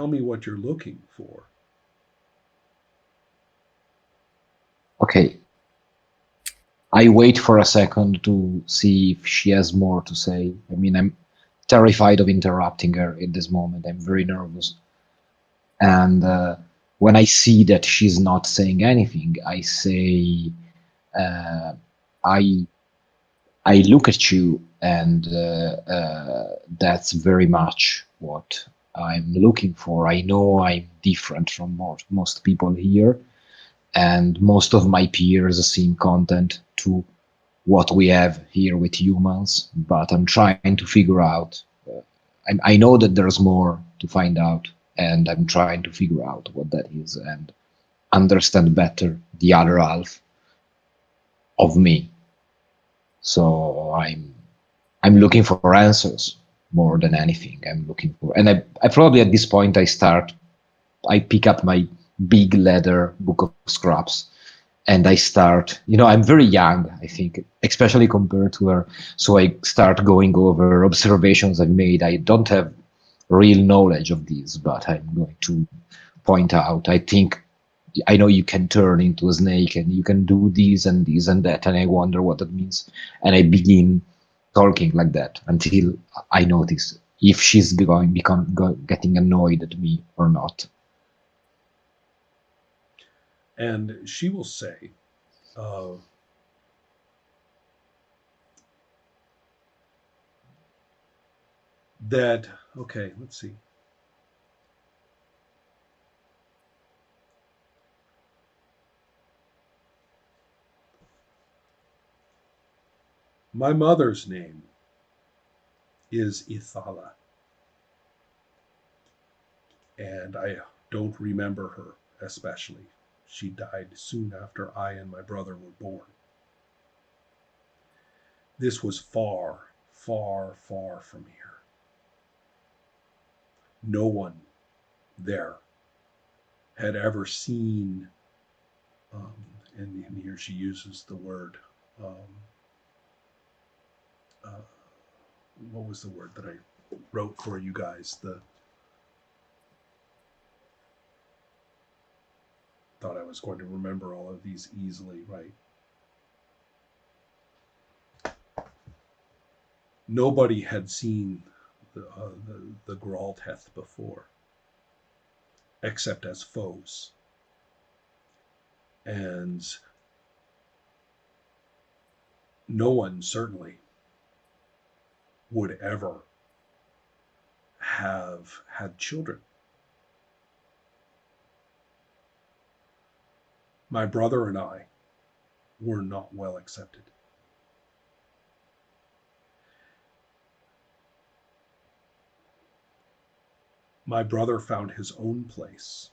tell me what you're looking for. Okay, I wait for a second to see if she has more to say. I mean, I'm terrified of interrupting her in this moment. I'm very nervous. And when I see that she's not saying anything, I say, uh, I I look at you, and that's very much what I'm looking for. I know I'm different from most people here, and most of my peers seem content to what we have here with humans, but I'm trying to figure out. I know that there's more to find out, and I'm trying to figure out what that is and understand better the other half of me. So I'm looking for answers more than anything. I'm looking for, and I probably at this point I pick up my big leather book of scraps, and I start. I'm very young, I think, especially compared to her. So I start going over observations I've made. I don't have real knowledge of these, but I'm going to point out. I think I know you can turn into a snake and you can do this and that, and I wonder what that means. And I begin talking like that until I notice if she's getting annoyed at me or not. And she will say, uh, that, okay, let's see. My mother's name is Ithala, and I don't remember her especially. She died soon after I and my brother were born. This was far, far, far from here. No one there had ever seen, um, and here she uses the word, um, uh, what was the word that I wrote for you guys? The thought I was going to remember all of these easily, right? Nobody had seen the Gralteth before, except as foes. And no one certainly would ever have had children. My brother and I were not well accepted. My brother found his own place,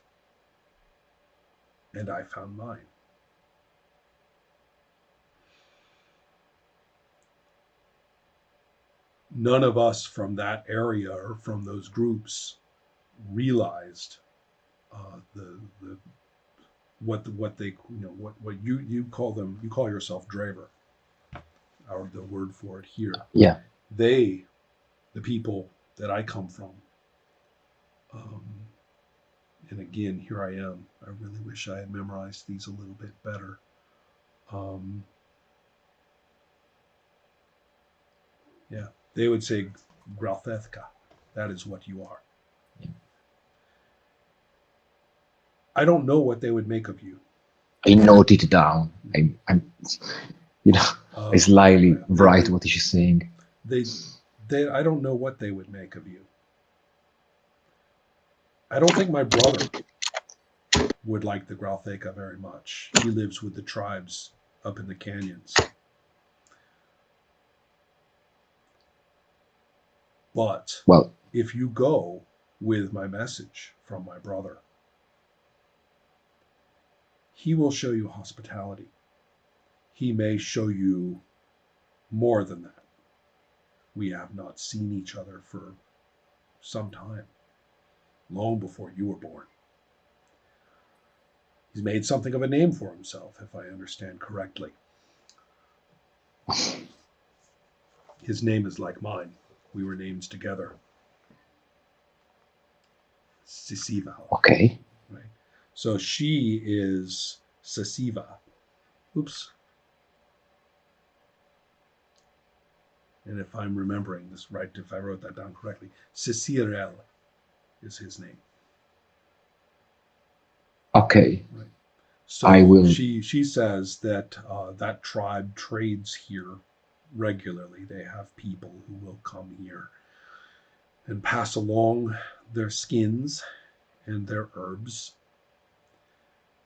and I found mine. None of us from that area or from those groups realized the what they what you call them, you call yourself Draver, or the word for it here. Yeah. They, the people that I come from, um, and again, here I am. I really wish I had memorized these a little bit better. Um, yeah, they would say Gralthethka. That is what you are. I don't know what they would make of you. I note it down. I'm you know, I Um, slyly they, write they, what she's saying. they, I don't know what they would make of you. I don't think my brother would like the Graltheka very much. He lives with the tribes up in the canyons. But Well, if you go with my message from my brother, he will show you hospitality. He may show you more than that. We have not seen each other for some time, long before you were born. He's made something of a name for himself, if I understand correctly. His name is like mine. We were named together. Sisival, Okay. right? So she is Sasiva. Oops. And if I'm remembering this right, if I wrote that down correctly, Sisirel is his name. Okay. Right. I So will. she says that that tribe trades here regularly. They have people who will come here and pass along their skins and their herbs,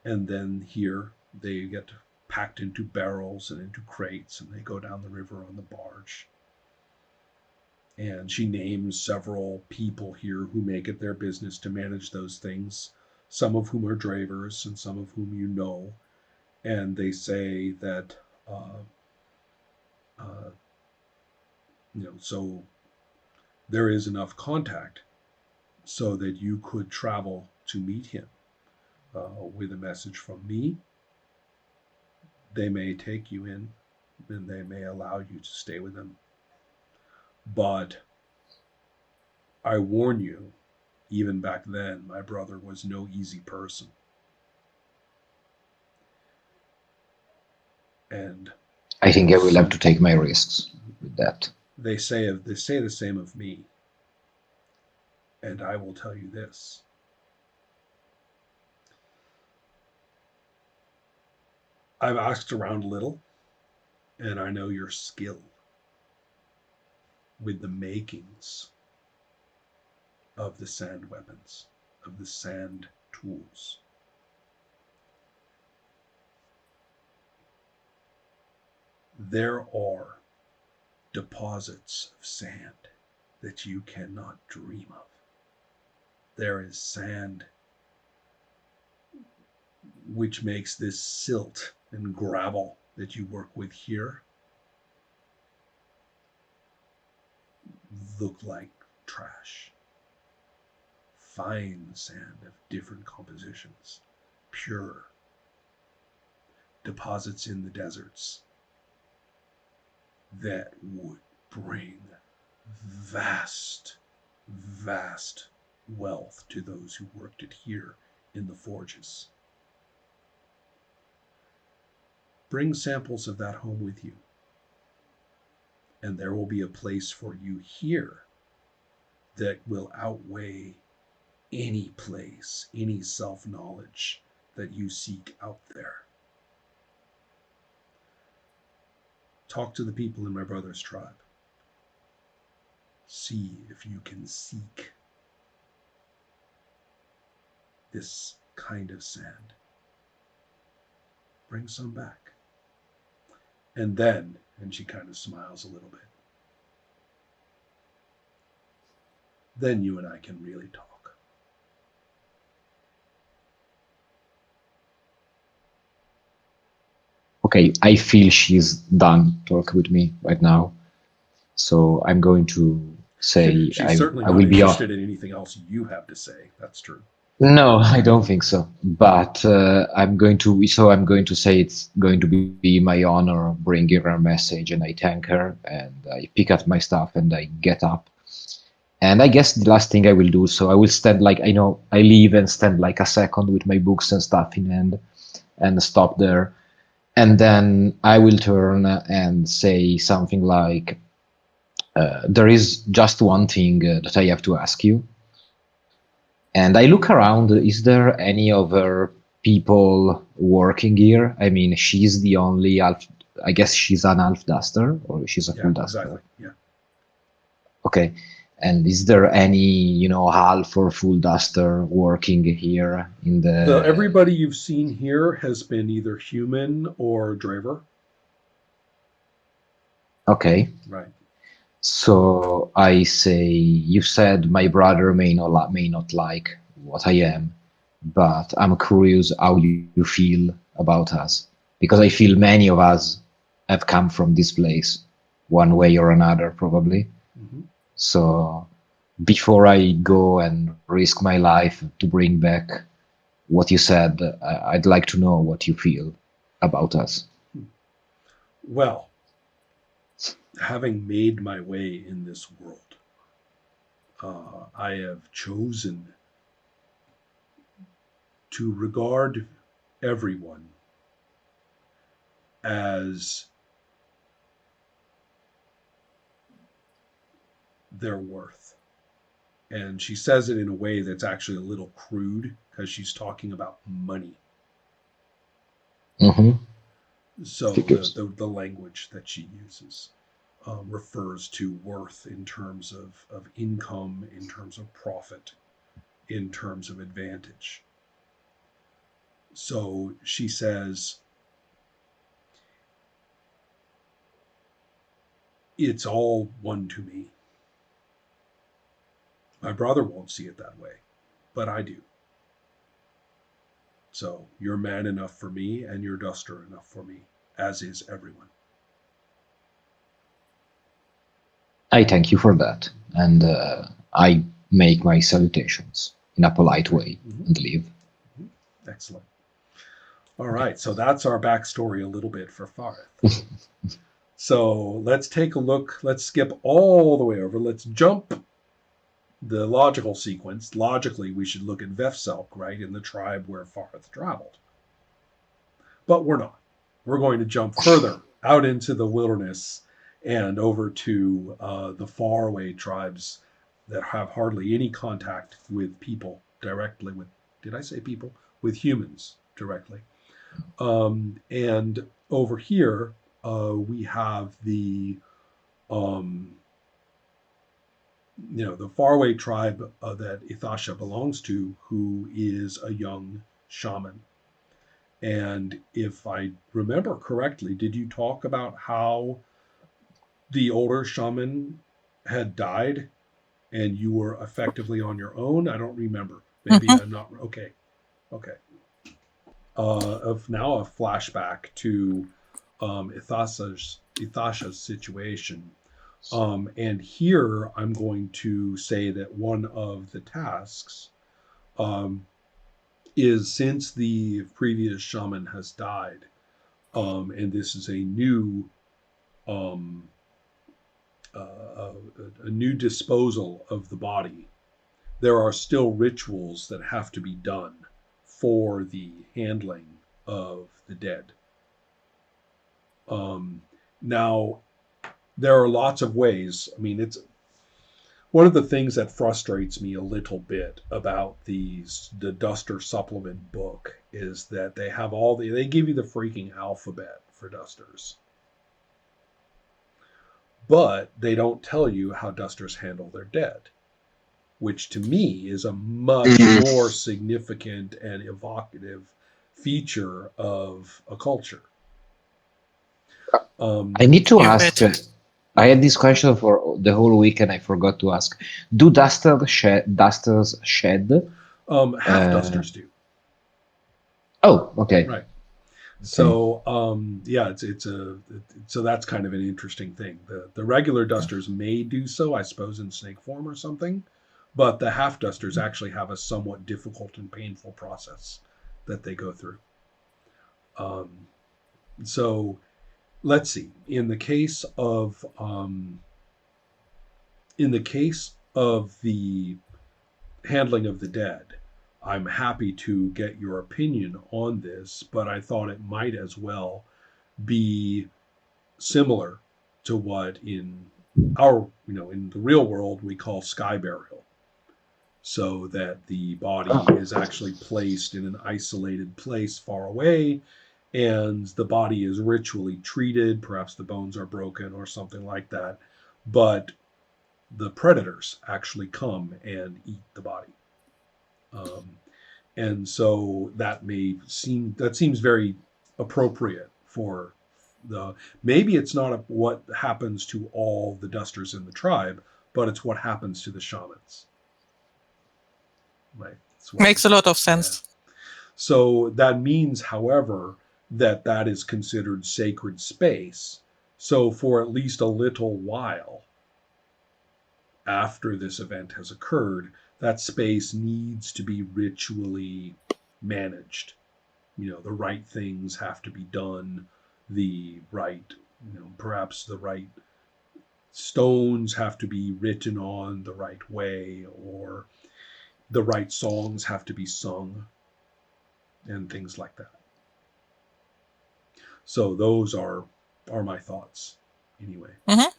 and then here they get packed into barrels and into crates, and they go down the river on the barge. And she names several people here who make it their business to manage those things, some of whom are dravers and some of whom you know. And they say that, uh, uh, so there is enough contact so that you could travel to meet him with a message from me. They may take you in and they may allow you to stay with them. But I warn you, even back then, my brother was no easy person. And I think I will have to some take my risks with that. they say the same of me. And I will tell you this: I've asked around a little, and I know your skill with the makings of the sand weapons, of the sand tools. There are deposits of sand that you cannot dream of. There is sand which makes this silt and gravel that you work with here look like trash. Fine sand of different compositions, pure deposits in the deserts that would bring vast, vast wealth to those who worked it here in the forges. Bring samples of that home with you, and there will be a place for you here that will outweigh any place, any self knowledge that you seek out there. Talk to the people in my brother's tribe. See if you can seek this kind of sand. Bring some back. And then, and she kind of smiles a little bit, then you and I can really talk. Okay, I feel she's done talk with me right now. So I'm going to say She's certainly I not will be on. interested in anything else you have to say. That's true. No, I don't think so. But I'm going to say it's going to be my honor bringing her a message, and I thank her, and I pick up my stuff, and I get up. And I guess the last thing I will do, so I will stand like I know I leave and stand like a second with my books and stuff in hand, and stop there, and then I will turn and say something like, "There is just one thing that I have to ask you." And I look around, is there any other people working here? I mean, she's the only half, I guess she's an half duster or she's a Yeah, full duster. exactly. Yeah. Okay. And is there any, half or full duster working here in the. Everybody you've seen here has been either human or Draver. Okay. Right. So I say, you said my brother may not like what I am, but I'm curious how you feel about us, because I feel many of us have come from this place, one way or another, probably. Mm-hmm. So before I go and risk my life to bring back what you said, I'd like to know what you feel about us. Well, having made my way in this world, I have chosen to regard everyone as their worth. And she says it in a way that's actually a little crude because she's talking about money. Mm-hmm. So the language that she uses refers to worth in terms of income, in terms of profit, in terms of advantage. So she says, it's all one to me. My brother won't see it that way, but I do. So you're man enough for me, and you're duster enough for me, as is everyone. I thank you for that, and I make my salutations in a polite way and leave. Mm-hmm. Excellent. All right, so that's our backstory a little bit for Farth. So let's take a look. Let's skip all the way over. Let's jump the logical sequence. Logically, we should look at Vefselk, right, in the tribe where Farth traveled. But we're not. We're going to jump further out into the wilderness and over to the faraway tribes that have hardly any contact with people directly. Did I say people? With humans directly. And over here, we have the the faraway tribe that Ithasha belongs to, who is a young shaman. And if I remember correctly, did you talk about how the older shaman had died and you were effectively on your own? I don't remember. Maybe Mhm. I'm not. Okay. Okay. Of now a flashback to Ithasha's situation. And here I'm going to say that one of the tasks is, since the previous shaman has died, and this is a new um, a new disposal of the body, there are still rituals that have to be done for the handling of the dead. Now, there are lots of ways. I mean, it's one of the things that frustrates me a little bit about the Duster supplement book is that they have they give you the freaking alphabet for Dusters, but they don't tell you how Dusters handle their dead, which to me is a much more significant and evocative feature of a culture. I need to You ask. bet. I had this question for the whole week and I forgot to ask. Do dusters shed? Half Dusters do, Oh, okay. right? Okay. So yeah, so that's kind of an interesting thing. The regular dusters may do so, I suppose, in snake form or something, but the half dusters actually have a somewhat difficult and painful process that they go through. Um, so let's see. In the case of the handling of the dead, I'm happy to get your opinion on this, but I thought it might as well be similar to what in in the real world we call sky burial, so that the body is actually placed in an isolated place far away, and the body is ritually treated. Perhaps the bones are broken or something like that, but the predators actually come and eat the body. Um, and so that seems very appropriate for the maybe it's not what happens to all the dusters in the tribe, but it's what happens to the shamans, right? It's what, Makes a lot of yeah. sense. So that means, however, that is considered sacred space. So for at least a little while after this event has occurred, that space needs to be ritually managed. The right things have to be done, the right, perhaps the right stones have to be written on the right way, or the right songs have to be sung. and things like that. So those are my thoughts anyway. Mm-hmm.